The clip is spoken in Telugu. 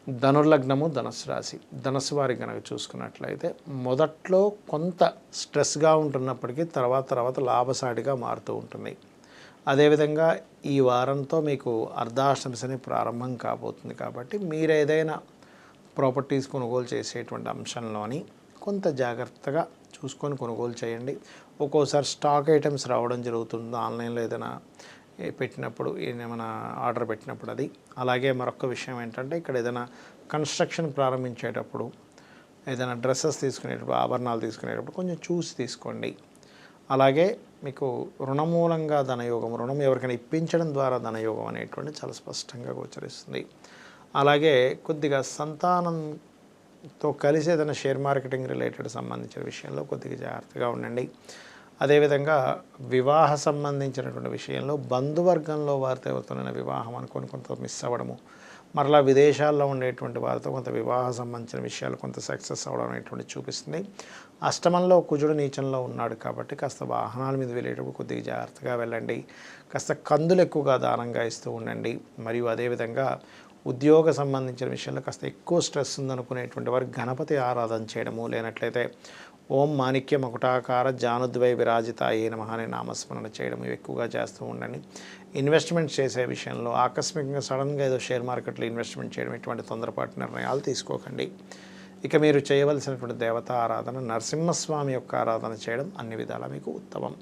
ధనుర్లగ్నము ధనుస్సు రాశి. ధనుస్సు వారికి కనుక చూసుకున్నట్లయితే మొదట్లో కొంత స్ట్రెస్గా ఉంటున్నప్పటికీ తర్వాత లాభసాటిగా మారుతూ ఉంటుంది. అదేవిధంగా ఈ వారంతో మీకు అర్ధాష్టమి శని ప్రారంభం కాబోతుంది కాబట్టి మీరు ఏదైనా ప్రాపర్టీస్ కొనుగోలు చేసేటువంటి అంశంలోని కొంత జాగ్రత్తగా చూసుకొని కొనుగోలు చేయండి. ఒక్కోసారి స్టాక్ ఐటమ్స్ రావడం జరుగుతుంది ఆన్లైన్లో ఏదైనా పెట్టినప్పుడు, ఏమైనా ఆర్డర్ పెట్టినప్పుడు అది. అలాగే మరొక విషయం ఏంటంటే ఇక్కడ ఏదైనా కన్స్ట్రక్షన్ ప్రారంభించేటప్పుడు, ఏదైనా డ్రెస్సెస్ తీసుకునేటప్పుడు, ఆభరణాలు తీసుకునేటప్పుడు కొంచెం చూసి తీసుకోండి. అలాగే మీకు రుణమూలంగా ధనయోగం, రుణం ఎవరికైనా ఇప్పించడం ద్వారా ధనయోగం అనేటువంటి చాలా స్పష్టంగా గోచరిస్తుంది. అలాగే కొద్దిగా సంతానంతో కలిసి ఏదైనా షేర్ మార్కెటింగ్ రిలేటెడ్ సంబంధించిన విషయంలో కొద్దిగా జాగ్రత్తగా ఉండండి. అదేవిధంగా వివాహ సంబంధించినటువంటి విషయంలో బంధువర్గంలో వారితో ఎవరితోనైనా వివాహం అనుకొని కొంత మిస్ అవ్వడము, మరలా విదేశాల్లో ఉండేటువంటి వారితో కొంత వివాహ సంబంధించిన విషయాలు కొంత సక్సెస్ అవ్వడం అనేటువంటి చూపిస్తుంది. అష్టమంలో కుజుడు నీచంలో ఉన్నాడు కాబట్టి కాస్త వాహనాల మీద వెళ్ళేటప్పుడు కొద్దిగా జాగ్రత్తగా వెళ్ళండి. కాస్త కందులు ఎక్కువగా దానంగా ఇస్తూ ఉండండి. మరియు అదేవిధంగా ఉద్యోగ సంబంధించిన విషయంలో కాస్త ఎక్కువ స్ట్రెస్ ఉందనుకునేటువంటి వారు గణపతి ఆరాధన చేయడము, లేనట్లయితే ఓం మాణిక్య మకుటాకార జానుద్వై విరాజితాయే నమః అనే నామస్మరణ చేయడం ఇవి ఎక్కువగా చేస్తూ ఉండండి. ఇన్వెస్ట్మెంట్స్ చేసే విషయంలో ఆకస్మికంగా సడన్గా ఏదో షేర్ మార్కెట్లో ఇన్వెస్ట్మెంట్ చేయడం ఇటువంటి తొందరపాటు నిర్ణయాలు తీసుకోకండి. ఇక మీరు చేయవలసినటువంటి దేవతా ఆరాధన నరసింహస్వామి యొక్క ఆరాధన చేయడం అన్ని విధాలా మీకు ఉత్తమం.